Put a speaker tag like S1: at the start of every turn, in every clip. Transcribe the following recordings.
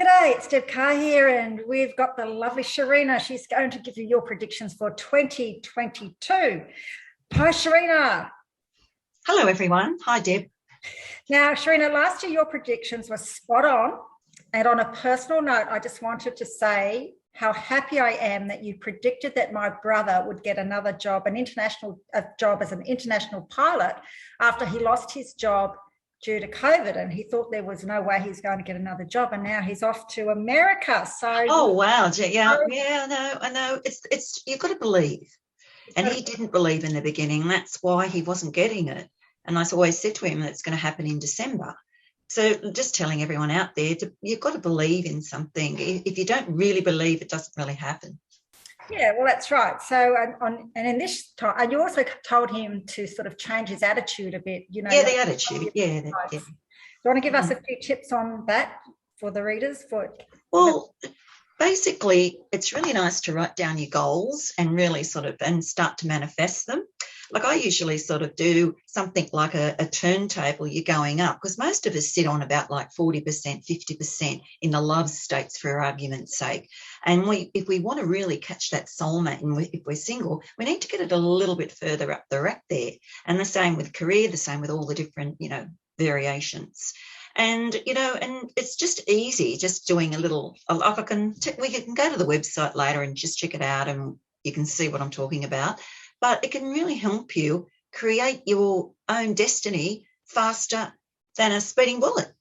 S1: G'day, it's Deb Carr here, and we've got the lovely Sharina. She's going to give you your predictions for 2022. Hi, Sharina.
S2: Hello, everyone. Hi, Deb.
S1: Now, Sharina, last year your predictions were spot on. And on a personal note, I just wanted to say how happy I am that you predicted that my brother would get another job, a job as an international pilot after he lost his job due to COVID, and he thought there was no way he's going to get another job, and now he's off to America. So,
S2: Oh, wow. Yeah. No, I know. It's you've got to believe. And he didn't believe in the beginning. That's why he wasn't getting it. And I always said to him that it's going to happen in December. So just telling everyone out there, you've got to believe in something. If you don't really believe, it doesn't really happen.
S1: Yeah, well, that's right. So, and in this time, and you also told him to sort of change his attitude a bit.
S2: Yeah, the attitude. Yeah.
S1: Do you want to give us a few tips on that for the readers?
S2: Well, basically, it's really nice to write down your goals and really and start to manifest them. Like I usually sort of do something like a turntable, you're going up, because most of us sit on about like 40%, 50% in the love states, for argument's sake. And if we want to really catch that soulmate, and if we're single, we need to get it a little bit further up the rack there. And the same with career, the same with all the different, variations. And, and it's just easy, just doing a little, like we can go to the website later and just check it out and you can see what I'm talking about. But it can really help you create your own destiny faster than a speeding bullet.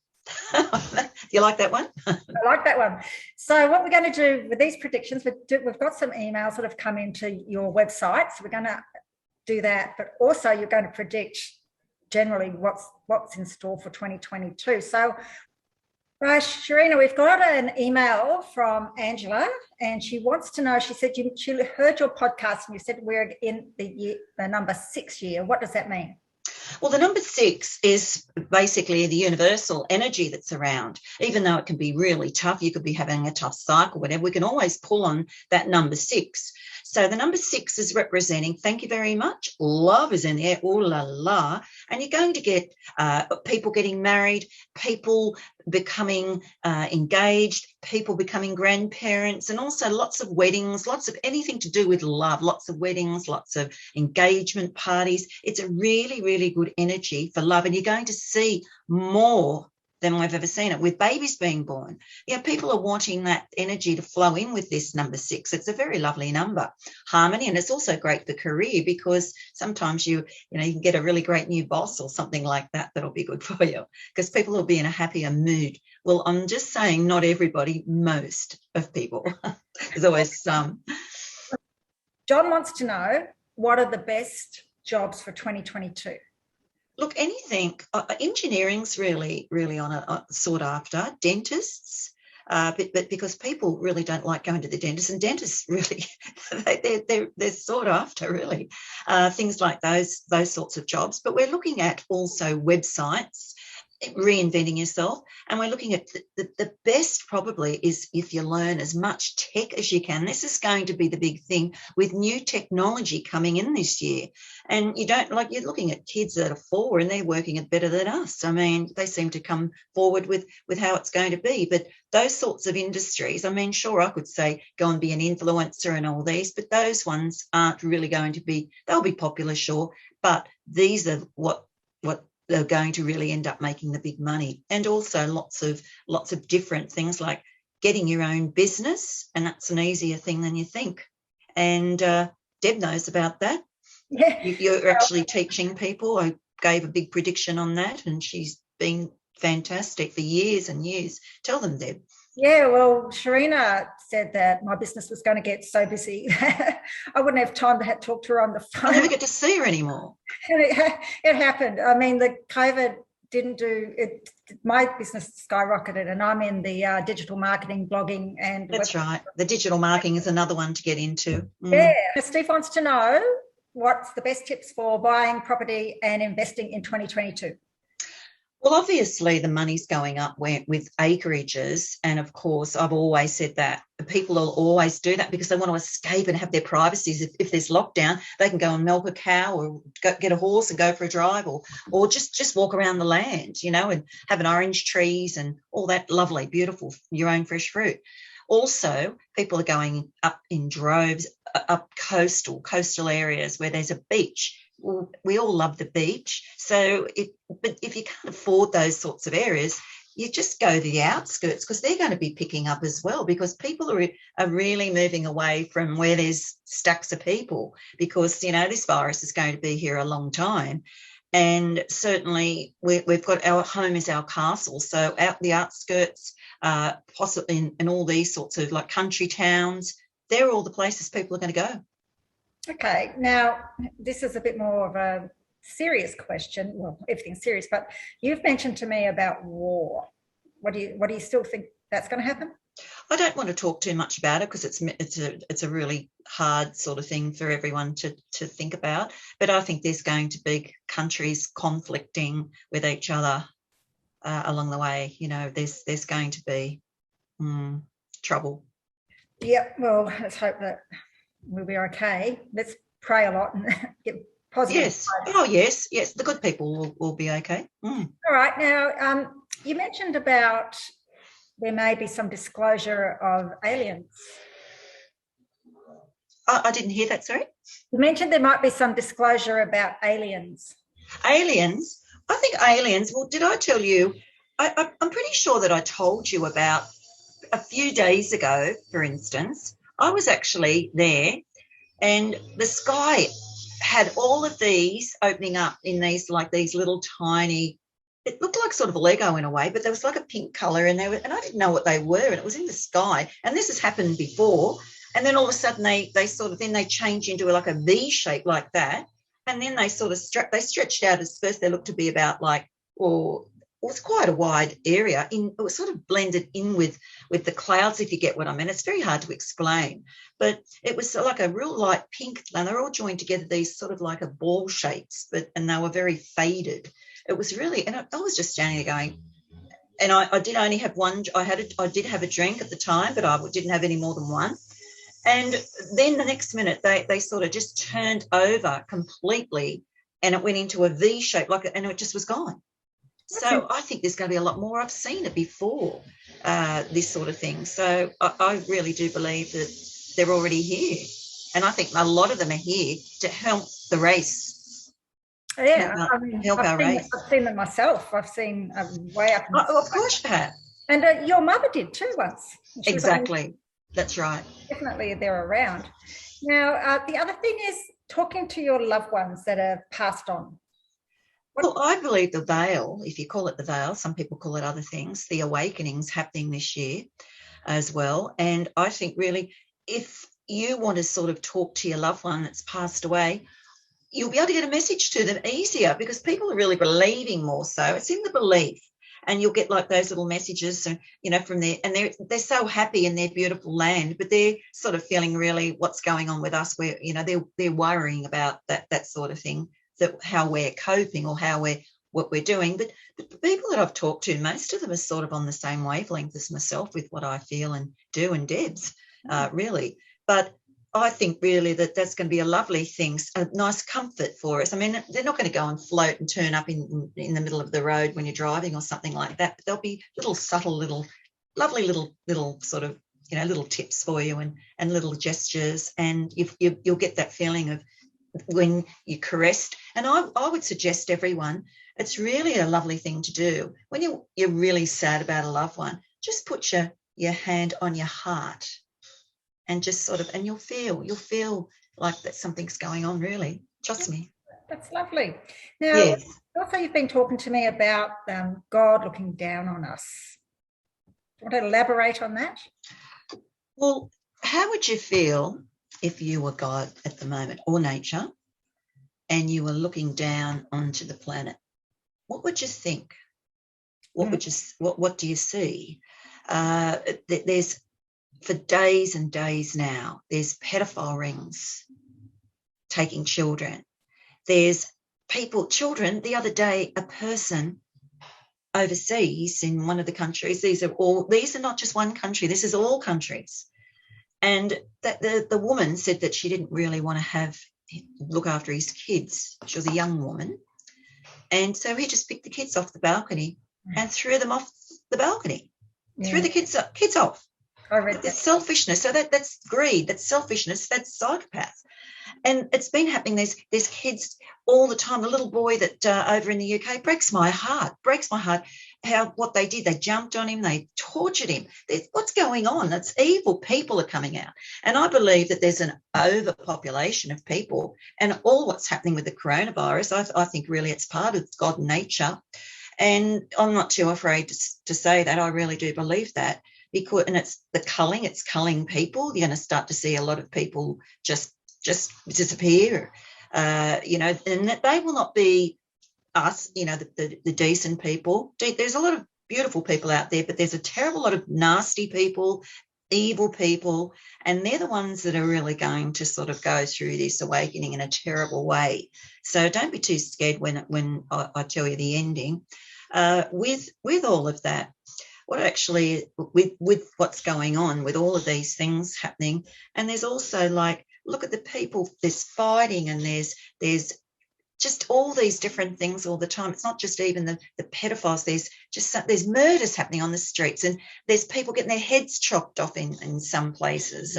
S2: You like that one?
S1: I like that one. So what we're going to do with these predictions, we've got some emails that have come into your website. So we're going to do that. But also you're going to predict generally what's in store for 2022. So, right, Sharina, we've got an email from Angela, and she wants to know, she said she heard your podcast and you said we're in the number 6 year. What does that mean?
S2: Well, the number 6 is basically the universal energy that's around. Even though it can be really tough, you could be having a tough cycle, whatever, we can always pull on that number 6. So the number 6 is representing, thank you very much, love is in the air, ooh la la, and you're going to get people getting married, people becoming engaged, people becoming grandparents, and also lots of weddings, lots of anything to do with love, lots of weddings, lots of engagement parties. It's a really, really good energy for love, and you're going to see more than we've ever seen it with babies being born. People are wanting that energy to flow in with this number 6. It's a very lovely number, harmony, and it's also great for career because sometimes you can get a really great new boss or something like that that'll be good for you because people will be in a happier mood. Well, I'm just saying not everybody, most of people. There's always some.
S1: John wants to know, what are the best jobs for 2022?
S2: Look, anything, engineering's really, really on a sought after. Dentists, but because people really don't like going to the dentist, and dentists really, they're sought after, really. Things like those sorts of jobs. But we're looking at also websites, reinventing yourself, and we're looking at the best probably is if you learn as much tech as you can. This is going to be the big thing with new technology coming in this year, and you're looking at kids that are 4 and they're working it better than us. I mean, they seem to come forward with how it's going to be. But those sorts of industries, I mean, sure, I could say go and be an influencer and all these, but those ones aren't really going to be, they'll be popular, sure, but these are what they're going to really end up making the big money. And also lots of different things like getting your own business, and that's an easier thing than you think. And Deb knows about that.
S1: Yeah.
S2: You're actually teaching people. I gave a big prediction on that, and she's been fantastic for years and years. Tell them, Deb.
S1: Yeah, well, Sharina said that my business was going to get so busy I wouldn't have time to talk to her on the phone.
S2: I never get to see her anymore.
S1: And it happened. I mean, the COVID didn't do it. My business skyrocketed, and I'm in the digital marketing, blogging, and
S2: that's right. The digital marketing is another one to get into.
S1: Yeah. Steve wants to know what's the best tips for buying property and investing in 2022.
S2: Well, obviously, the money's going up with acreages. And of course, I've always said that people will always do that because they want to escape and have their privacies. If there's lockdown, they can go and milk a cow or get a horse and go for a drive, or just walk around the land, and have an orange trees and all that lovely, beautiful, your own fresh fruit. Also, people are going up in droves, up coastal areas where there's a beach. Well, we all love the beach. But if you can't afford those sorts of areas, you just go to the outskirts because they're going to be picking up as well, because people are really moving away from where there's stacks of people, because, this virus is going to be here a long time. And certainly we've got our home is our castle. So out the outskirts, possibly in all these sorts of like country towns, they're all the places people are going to go.
S1: Okay, now this is a bit more of a serious question. Well, everything's serious, but you've mentioned to me about war. What do you still think that's going to happen?
S2: I don't want to talk too much about it because it's a really hard sort of thing for everyone to think about. But I think there's going to be countries conflicting with each other along the way. There's going to be trouble.
S1: Yeah, well, let's hope that we'll be okay. Let's pray a lot and get positive.
S2: Yes. Oh, yes. The good people will be okay.
S1: All right. Now, you mentioned about there may be some disclosure of aliens.
S2: I didn't hear that, sorry.
S1: You mentioned there might be some disclosure about aliens.
S2: Aliens? I think aliens, well, did I tell you? I'm pretty sure that I told you about a few days ago, for instance. I was actually there, and the sky had all of these opening up in these little tiny, it looked like sort of a Lego in a way, but there was like a pink colour, and I didn't know what they were, and it was in the sky. And this has happened before. And then all of a sudden they change into like a V shape like that. And then they sort of stretched out as first they looked to be about it was quite a wide area. It was sort of blended in with the clouds, if you get what I mean. It's very hard to explain, but it was like a real light pink, and they're all joined together, these sort of like a ball shapes, and they were very faded. It was really, and I was just standing there going, and I did only have one. I did have a drink at the time, but I didn't have any more than one. And then the next minute, they sort of just turned over completely, and it went into a V shape, and it just was gone. So I think there's going to be a lot more. I've seen it before, this sort of thing. So I really do believe that they're already here. And I think a lot of them are here to help the race.
S1: Yeah,
S2: help our race.
S1: I've seen them myself. I've seen way up.
S2: Of course you have.
S1: And your mother did too once.
S2: Exactly. That's right.
S1: Definitely they're around. Now, the other thing is talking to your loved ones that are passed on.
S2: Well, I believe the veil, if you call it the veil, some people call it other things, the awakening's happening this year as well. And I think really if you want to sort of talk to your loved one that's passed away, you'll be able to get a message to them easier because people are really believing more so. It's in the belief. And you'll get like those little messages, from there, and they're so happy in their beautiful land, but they're sort of feeling really what's going on with us, where they're worrying about that sort of thing, that how we're coping or what we're doing. But the people that I've talked to, most of them are sort of on the same wavelength as myself with what I feel and do, and Deb's really. But I think really that's going to be a lovely thing, a nice comfort for us. I mean, they're not going to go and float and turn up in the middle of the road when you're driving or something like that, but there'll be little subtle, lovely little sort of, little tips for you and little gestures, and you'll get that feeling of when you're caressed. And I would suggest everyone, it's really a lovely thing to do. When you're really sad about a loved one, just put your hand on your heart, and just sort of, and you'll feel like that something's going on, really. Trust me.
S1: That's lovely. Now,
S2: yes.
S1: Also you've been talking to me about God looking down on us. Do you want to elaborate on that?
S2: Well, how would you feel if you were God at the moment, or nature, and you were looking down onto the planet? What would you think? What do you see? There's, for days and days now, there's pedophile rings taking children. There's children. The other day, a person overseas in one of the countries. These are not just one country. This is all countries. And that the woman said that she didn't really want to look after his kids. She was a young woman. And so he just picked the kids off the balcony and threw them off the balcony. Yeah. Threw the kids off.
S1: I read
S2: that. Selfishness. So that's greed. That's selfishness. That's psychopath. And it's been happening. There's kids all the time. The little boy that over in the UK breaks my heart. What they did. They jumped on him. They tortured him. What's going on? That's evil. People are coming out. And I believe that there's an overpopulation of people. And all what's happening with the coronavirus, I think really it's part of God and nature. And I'm not too afraid to say that. I really do believe that. And it's the culling. It's culling people. You're going to start to see a lot of people just disappear, and that they will not be us, the decent people. There's a lot of beautiful people out there, but there's a terrible lot of nasty people, evil people, and they're the ones that are really going to sort of go through this awakening in a terrible way. So don't be too scared when I tell you the ending. With all of that, what actually with what's going on with all of these things happening, and there's also look at the people, there's fighting and there's just all these different things all the time. It's not just even the pedophiles. There's murders happening on the streets, and there's people getting their heads chopped off in some places,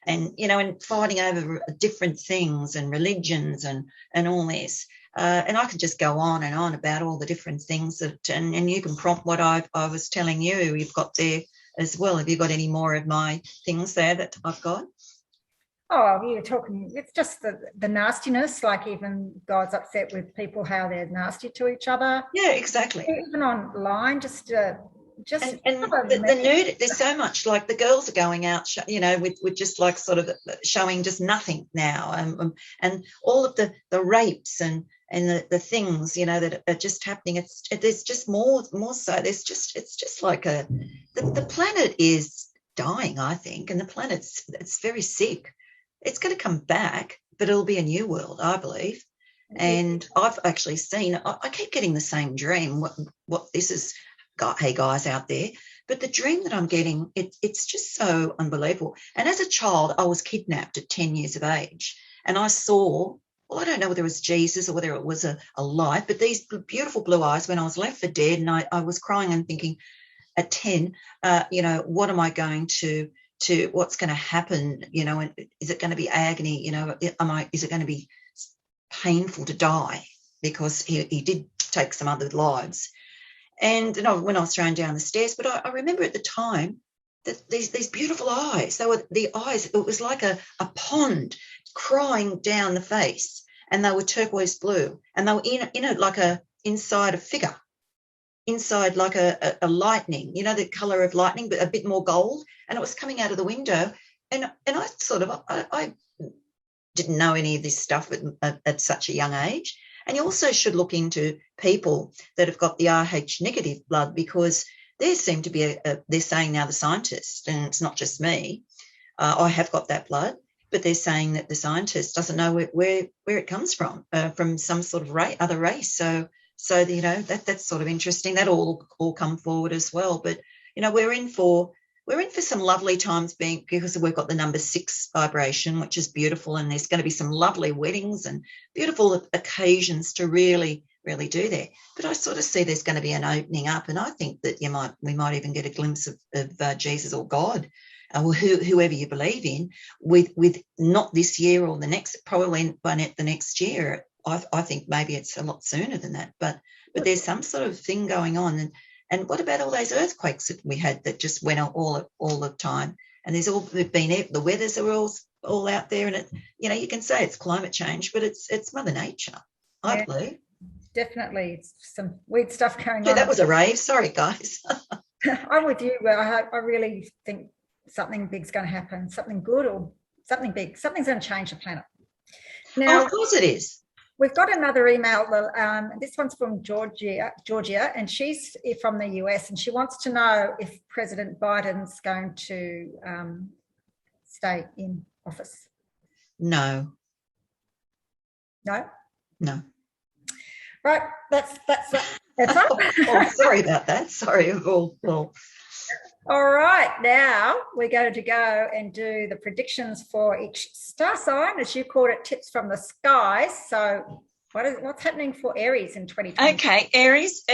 S2: and fighting over different things and religions and all this. And I could just go on and on about all the different things and you can prompt what I was telling you. You've got there as well. Have you got any more of my things there that I've got?
S1: Oh, you're talking, it's just the nastiness, like even God's upset with people, how they're nasty to each other.
S2: Yeah, exactly.
S1: Even online, just the
S2: nude, there's so much, like the girls are going out, with just like sort of showing just nothing now, and all of the rapes and the things, that are just happening. There's just more so. It's just like the planet is dying, I think, and the planet's very sick. It's going to come back, but it'll be a new world, I believe. And I've actually seen, I keep getting the same dream, what this is, hey guys out there, but the dream that I'm getting, it's just so unbelievable. And as a child, I was kidnapped at 10 years of age, and I saw, well, I don't know whether it was Jesus or whether it was a light, but these beautiful blue eyes when I was left for dead, and I was crying and thinking at 10, what am I going to what's going to happen, and is it going to be agony, is it going to be painful to die, because he did take some other lives. And when I was thrown down the stairs, but I remember at the time that these beautiful eyes, the eyes, it was like a pond crying down the face, and they were turquoise blue, and they were in like inside a figure, inside like a lightning, the color of lightning, but a bit more gold, and it was coming out of the window. And I sort of, I didn't know any of this stuff at such a young age. And you also should look into people that have got the Rh negative blood, because there seem to be they're saying now, the scientists, and it's not just me, I have got that blood, but they're saying that the scientist doesn't know where it comes from some sort of other race. So that's sort of interesting. That all come forward as well. But we're in for some lovely times, because we've got the number 6 vibration, which is beautiful, and there's going to be some lovely weddings and beautiful occasions to really, really do there. But I sort of see there's going to be an opening up, and I think that we might even get a glimpse of Jesus or God, or whoever you believe in, with not this year or the next, probably by the next year. I think maybe it's a lot sooner than that, but there's some sort of thing going on. And what about all those earthquakes that we had that just went all the time? And there's been the weathers are all out there, and you can say it's climate change, but it's Mother Nature, I believe.
S1: Definitely, it's some weird stuff going on.
S2: Yeah, that was a rave. Sorry, guys.
S1: I'm with you. I really think something big's going to happen, something good or something big. Something's going to change the planet. Now,
S2: of course it is.
S1: We've got another email. This one's from Georgia, and she's from the US, and she wants to know if President Biden's going to stay in office.
S2: No.
S1: No?
S2: No.
S1: Right, that's That's right.
S2: Oh, sorry about that. Sorry.
S1: All right, now we're going to go and do the predictions for each star sign, as you called it, tips from the skies. So what's happening for Aries in 2020?
S2: Okay, Aries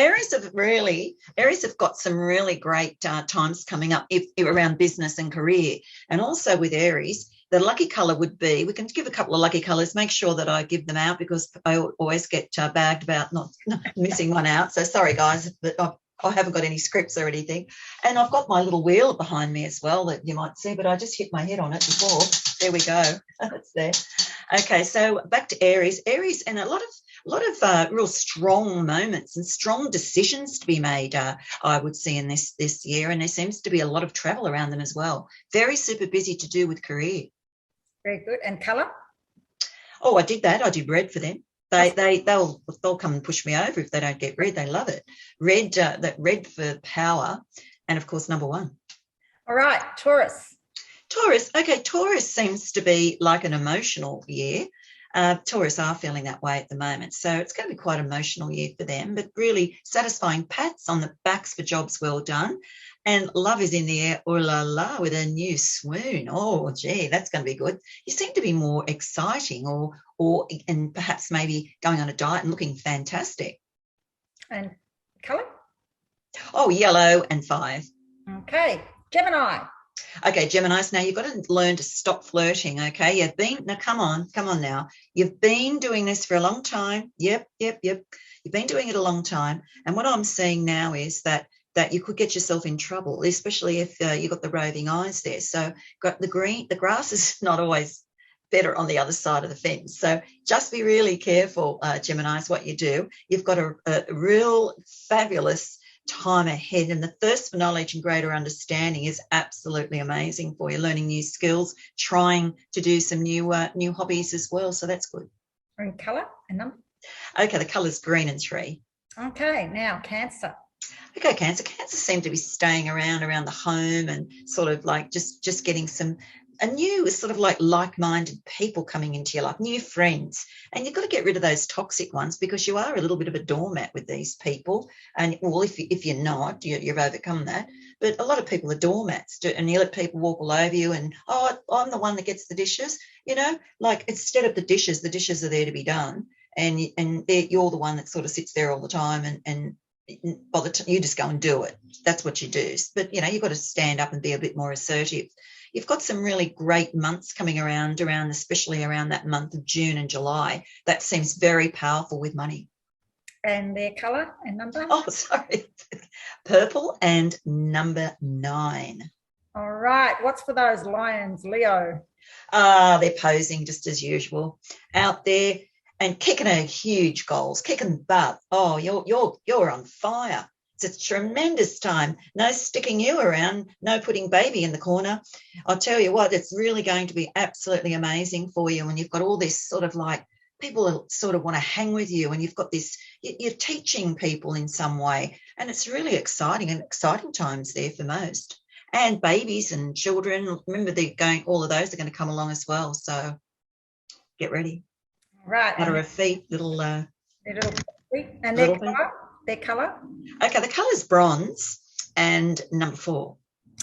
S2: have got some really great times coming up if around business and career. And also with Aries, the lucky color would be, we can give a couple of lucky colors, make sure that I give them out because I always get bagged about not missing one out. So sorry, guys, but I haven't got any scripts or anything. And I've got my little wheel behind me as well that you might see, but I just hit my head on it before. There we go. It's there. Okay, so back to Aries. Aries, and a lot of real strong moments and strong decisions to be made, I would see in this year. And there seems to be a lot of travel around them as well. Very super busy to do with career.
S1: Very good. And colour?
S2: Oh, I did that. I did red for them. They'll come and push me over if they don't get red. They love it. Red, that red for power, and of course number one.
S1: All right, Taurus.
S2: Taurus. Okay, Taurus seems to be like an emotional year. Taurus are feeling that way at the moment, so it's going to be quite an emotional year for them. But really satisfying pats on the backs for jobs well done. And love is in the air, oh la la, with a new swoon. Oh, gee, that's going to be good. You seem to be more exciting and perhaps maybe going on a diet and looking fantastic.
S1: And colour?
S2: Oh, yellow and 5.
S1: Okay, Gemini.
S2: Okay, Geminis, now you've got to learn to stop flirting, okay? Now come on now. You've been doing this for a long time. Yep. You've been doing it a long time. And what I'm seeing now is that you could get yourself in trouble, especially if you've got the roving eyes there. So got the grass is not always better on the other side of the fence. So just be really careful, Geminis, what you do. You've got a real fabulous time ahead, and the thirst for knowledge and greater understanding is absolutely amazing for you. Learning new skills, trying to do some new hobbies as well. So that's good.
S1: And colour and number?
S2: Okay, the colour's green and 3.
S1: Okay, now Cancer.
S2: Okay, Cancer seem to be staying around the home and sort of like just getting a new sort of like-minded people coming into your life, new friends. And you've got to get rid of those toxic ones because you are a little bit of a doormat with these people. And well, if you're not, you've overcome that. But a lot of people are doormats, and you let people walk all over you. And I'm the one that gets the dishes. Like instead of the dishes are there to be done, and you're the one that sort of sits there all the time and by the time you just go and do it. That's what you do. But you've got to stand up and be a bit more assertive. You've got some really great months coming around especially around that month of June and July. That seems very powerful with money.
S1: And their colour and number?
S2: Oh, sorry. Purple and number 9.
S1: All right. What's for those lions, Leo?
S2: They're posing just as usual. Out there and kicking out huge goals, kicking butt. Oh, you're on fire. It's a tremendous time. No sticking you around, no putting baby in the corner. I'll tell you what, it's really going to be absolutely amazing for you when you've got all this sort of like people sort of want to hang with you, and you've got this, you're teaching people in some way, and it's really exciting times there for most. And babies and children, remember all of those are going to come along as well. So get ready.
S1: Right.
S2: Matter of feet, little
S1: and their colour?
S2: Okay, the colour's bronze and number 4.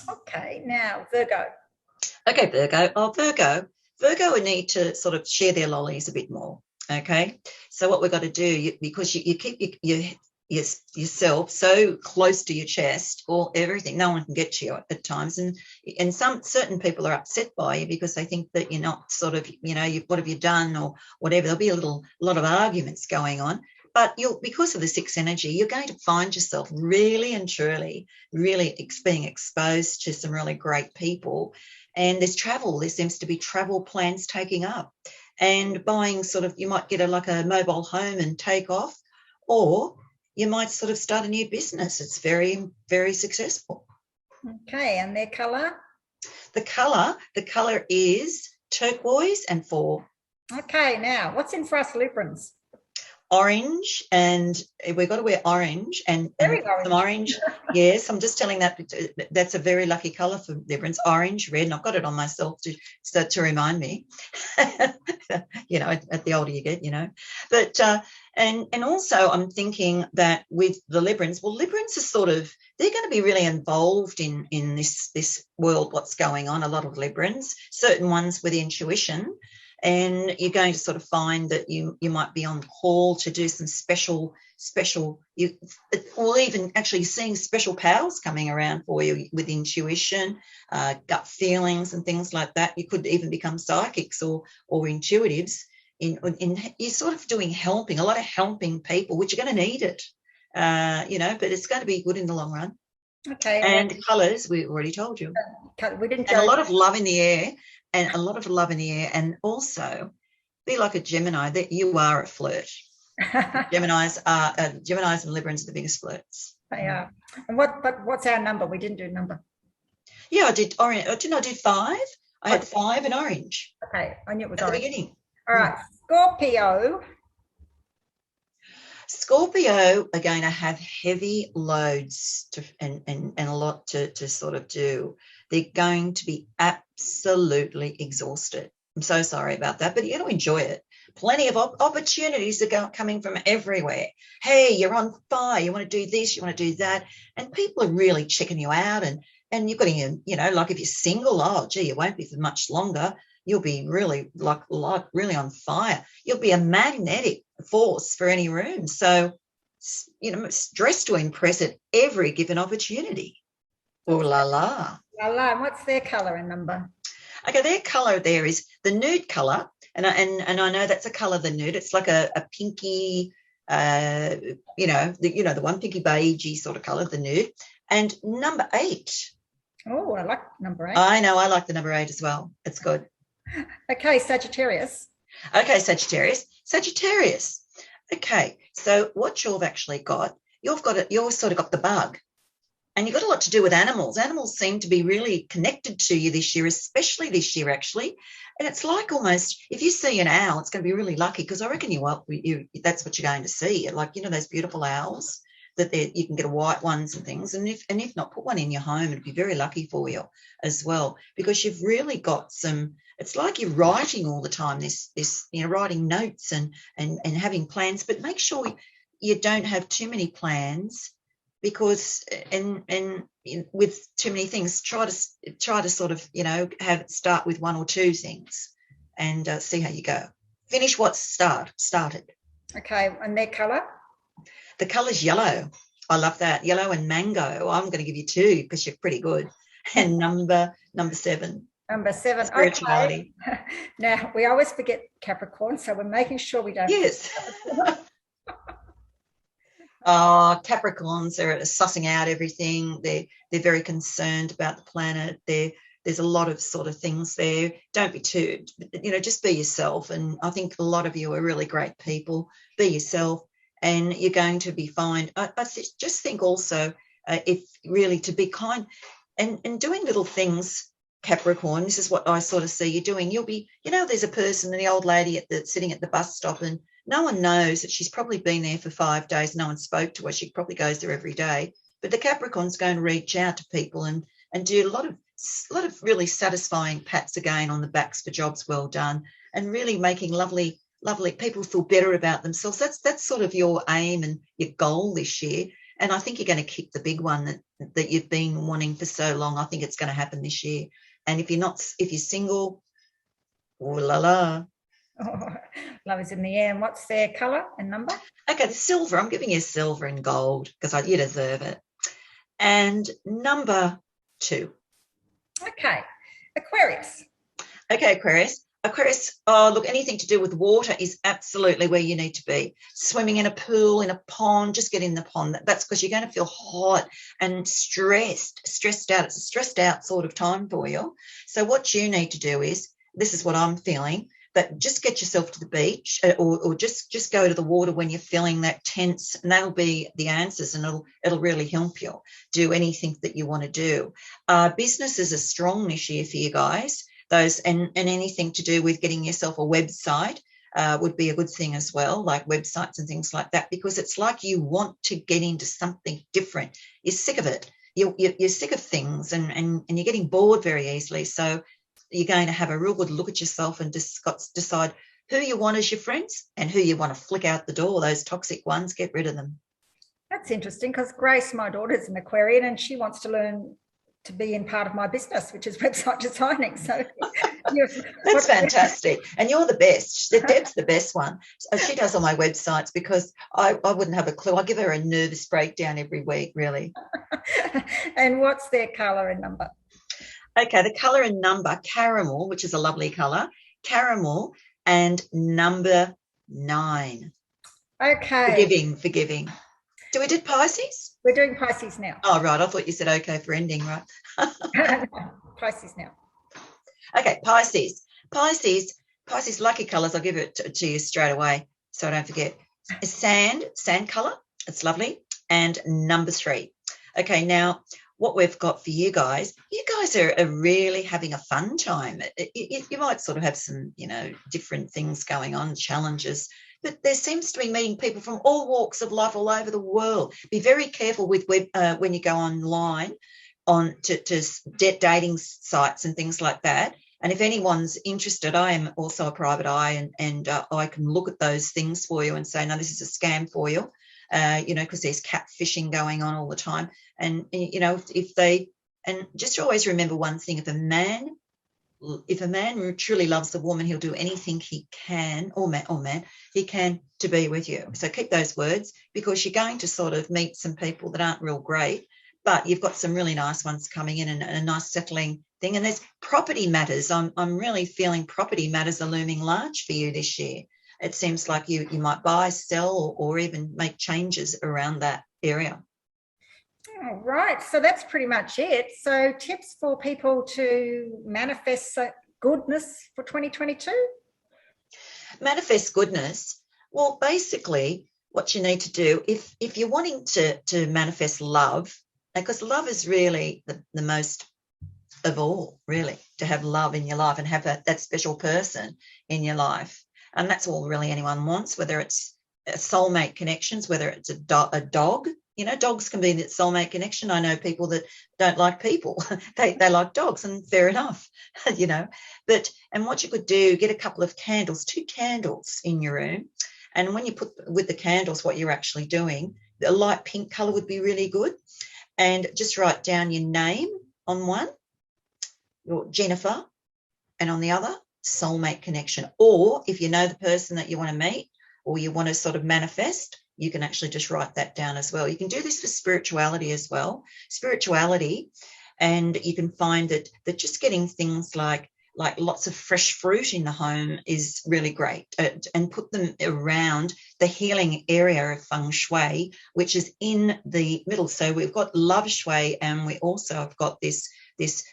S1: Okay, now Virgo.
S2: Okay, Virgo. Oh, Virgo would need to sort of share their lollies a bit more. Okay, so what we've got to do, because you keep yourself so close to your chest or everything, no one can get to you at times, and certain people are upset by you because they think that you're not sort of, what have you done or whatever. There'll be a lot of arguments going on. But because of the 6 energy, you're going to find yourself really and truly, really being exposed to some really great people. And there's travel. There seems to be travel plans taking up. And buying you might get a mobile home and take off, or you might sort of start a new business. It's very, very successful.
S1: Okay, and their colour?
S2: The colour is turquoise and 4.
S1: Okay, now what's in for us Librans?
S2: orange, and we've got to wear orange and
S1: Very
S2: some orange. Yes, I'm just telling that's a very lucky color for Liberals, orange, red, and I've got it on myself to remind me. You know, at the older you get, you know. But and also I'm thinking that with the Librans, well, Librans are sort of, they're going to be really involved in this world, what's going on. A lot of Librans, certain ones with intuition. And you're going to sort of find that you might be on call to do some special or even actually seeing special powers coming around for you with intuition, gut feelings and things like that. You could even become psychics or intuitives in you're sort of doing a lot of helping people, which you're going to need it, you know, but it's going to be good in the long run.
S1: Okay.
S2: And the colours, we already told you.
S1: We didn't.
S2: And a lot of love in the air. And a lot of love in the air, and also be like a Gemini, that you are a flirt. Geminis and Librans are the biggest flirts.
S1: They are. And what's our number? We didn't do number.
S2: Yeah, I did orange. Didn't I do 5? I had 5 in orange.
S1: Okay, I knew it was
S2: at
S1: orange.
S2: The beginning.
S1: All right, Scorpio.
S2: Scorpio are going to have heavy loads and a lot to sort of do. They're going to be absolutely exhausted. I'm so sorry about that, but you're going to enjoy it. Plenty of opportunities are coming from everywhere. Hey, you're on fire. You want to do this, you want to do that. And people are really checking you out. And you've got to, you know, like if you're single, oh, gee, you won't be for much longer. You'll be really like really on fire. You'll be a magnetic force for any room. So, you know, dress to impress at every given opportunity. Ooh la la.
S1: La la. And what's their colour and number? Okay,
S2: their colour there is the nude colour, and I know that's a colour, the nude. It's like a pinky, you know, the one pinky beigey sort of colour, the nude. And number 8.
S1: Oh, I like number 8.
S2: I know, I like the number 8 as well. It's good.
S1: Okay, Sagittarius.
S2: Okay, Sagittarius. Okay, so what you've actually got, you've sort of got the bug. And you've got a lot to do with animals. Animals seem to be really connected to you this year, especially this year, actually. And it's like almost, if you see an owl, it's going to be really lucky, because I reckon that's what you're going to see. Like, you know, those beautiful owls that you can get white ones and things. And if not, put one in your home. It'd be very lucky for you as well, because you've really got some, it's like you're writing all the time, this you know, writing notes and having plans. But make sure you don't have too many plans, because and with too many things, try to sort of, you know, start with 1 or 2 things and see how you go. Finish what's started.
S1: Okay, and their colour?
S2: The colour's yellow. I love that. Yellow and mango. I'm going to give you 2 because you're pretty good. And number 7.
S1: Number 7.
S2: Spirituality.
S1: Okay. Now, we always forget Capricorn, so we're making sure we don't.
S2: Yes. Oh, Capricorns are sussing out everything. They're very concerned about the planet. There's a lot of sort of things there. Don't be too, you know, just be yourself. And I think a lot of you are really great people. Be yourself, and you're going to be fine. I just think also, if really to be kind and doing little things, Capricorn, this is what I sort of see you doing. You'll be, you know, there's a person, the old lady sitting at the bus stop, and no one knows that she's probably been there for 5 days. No one spoke to her. She probably goes there every day. But the Capricorn's going to reach out to people and do a lot of really satisfying pats again on the backs for jobs well done, and really making lovely people feel better about themselves. That's sort of your aim and your goal this year. And I think you're going to kick the big one that you've been wanting for so long. I think it's going to happen this year. And if you're single, ooh la la.
S1: Oh, love is in the air. And what's their colour and number?
S2: Okay, the silver. I'm giving you silver and gold because you deserve it. And number 2.
S1: Okay, Aquarius.
S2: Okay, Aquarius. Oh, look, anything to do with water is absolutely where you need to be. Swimming in a pool, in a pond, just get in the pond. That's because you're going to feel hot and stressed out. It's a stressed out sort of time for you. So what you need to do is, this is what I'm feeling, but just get yourself to the beach or just go to the water when you're feeling that tense, and that'll be the answers, and it'll really help you do anything that you want to do. Businesses are strong this year for you guys. Those and anything to do with getting yourself a website, would be a good thing as well, like websites and things like that, because it's like you want to get into something different. You're sick of it. You're sick of things, and you're getting bored very easily. So you're going to have a real good look at yourself and decide who you want as your friends and who you want to flick out the door. Those toxic ones, get rid of them.
S1: That's interesting, because Grace, my daughter, is an Aquarian, and she wants to learn to be in part of my business, which is website designing. So
S2: that's fantastic. And you're the best. Deb's the best one. She does all my websites, because I wouldn't have a clue. I give her a nervous breakdown every week, really.
S1: And what's their colour and number?
S2: Okay, the colour and number, caramel, which is a lovely colour, caramel, and number 9.
S1: Okay.
S2: Forgiving. Do we do Pisces?
S1: We're doing Pisces now.
S2: Oh, right. I thought you said okay for ending, right?
S1: Pisces now.
S2: Okay, Pisces, lucky colours. I'll give it to you straight away so I don't forget. Sand colour. It's lovely. And number 3. Okay, now what we've got for you guys are really having a fun time. You might sort of have some, different things going on, challenges, but there seems to be meeting people from all walks of life all over the world. Be very careful with when you go online to dating sites and things like that. And if anyone's interested, I am also a private eye, and I can look at those things for you and say, no, this is a scam for you, because there's catfishing going on all the time. And, and just always remember one thing: if a man truly loves the woman, he'll do anything he can, or man, he can, to be with you. So keep those words, because you're going to sort of meet some people that aren't real great, but you've got some really nice ones coming in, and a nice settling thing. And there's property matters. I'm really feeling property matters are looming large for you this year. It seems like you might buy, sell, or even make changes around that area.
S1: All right, so that's pretty much it. So tips for people to manifest goodness for 2022?
S2: Manifest goodness. Well, basically what you need to do, if you're wanting to manifest love, because love is really the most of all, really, to have love in your life and have that special person in your life. And that's all really anyone wants, whether it's soulmate connections, whether it's a dog. Dogs can be the soulmate connection. I know people that don't like people. they like dogs, and fair enough, But, and what you could do, get a couple of candles, 2 candles in your room. And when you put with the candles what you're actually doing, a light pink colour would be really good. And just write down your name on one, your Jennifer, and on the other, soulmate connection. Or if you know the person that you want to meet, or you want to sort of manifest, you can actually just write that down as well. You can do this for spirituality as well. And you can find that just getting things like lots of fresh fruit in the home is really great, and put them around the healing area of feng shui, which is in the middle. So we've got love shui, and we also have got this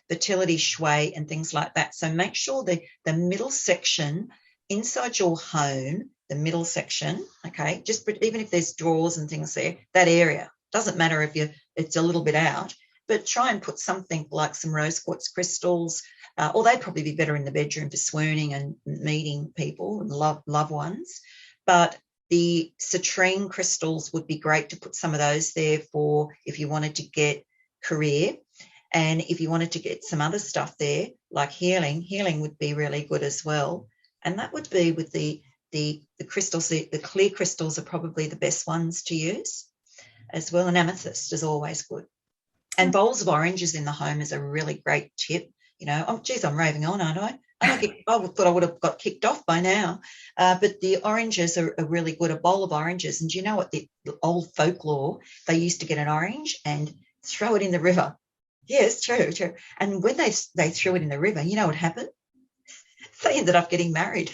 S2: fertility shui and things like that. So make sure the middle section inside your home, the middle section, okay, just even if there's drawers and things there, that area, doesn't matter if it's a little bit out, but try and put something like some rose quartz crystals, or they'd probably be better in the bedroom for swooning and meeting people and loved ones. But the citrine crystals would be great to put some of those there for if you wanted to get career. And if you wanted to get some other stuff there, like healing would be really good as well. And that would be with the crystals. The clear crystals are probably the best ones to use as well. And amethyst is always good. And bowls of oranges in the home is a really great tip. I'm raving on, aren't I? I thought I would have got kicked off by now. But the oranges are really good, a bowl of oranges. And do you know what, the old folklore, they used to get an orange and throw it in the river. Yes, true. And when they threw it in the river, you know what happened? They ended up getting married.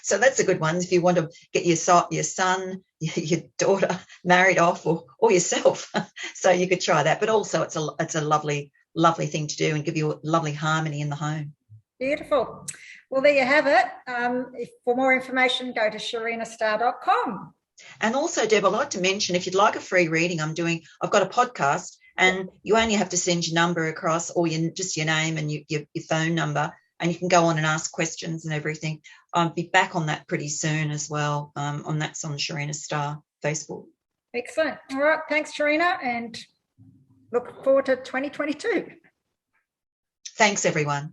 S2: So that's a good one if you want to get your son, your daughter married off, or yourself. So you could try that. But also it's a lovely thing to do and give you a lovely harmony in the home. Beautiful.
S1: Well, there you have it. For more information, go to sharinastar.com.
S2: And also, Deb, I'd like to mention, if you'd like a free reading, I've got a podcast, and you only have to send your number across, or just your name and your phone number, and you can go on and ask questions and everything. I'll be back on that pretty soon as well. That's on Sharina Star Facebook.
S1: Excellent. All right. Thanks, Sharina, and look forward to 2022.
S2: Thanks, everyone.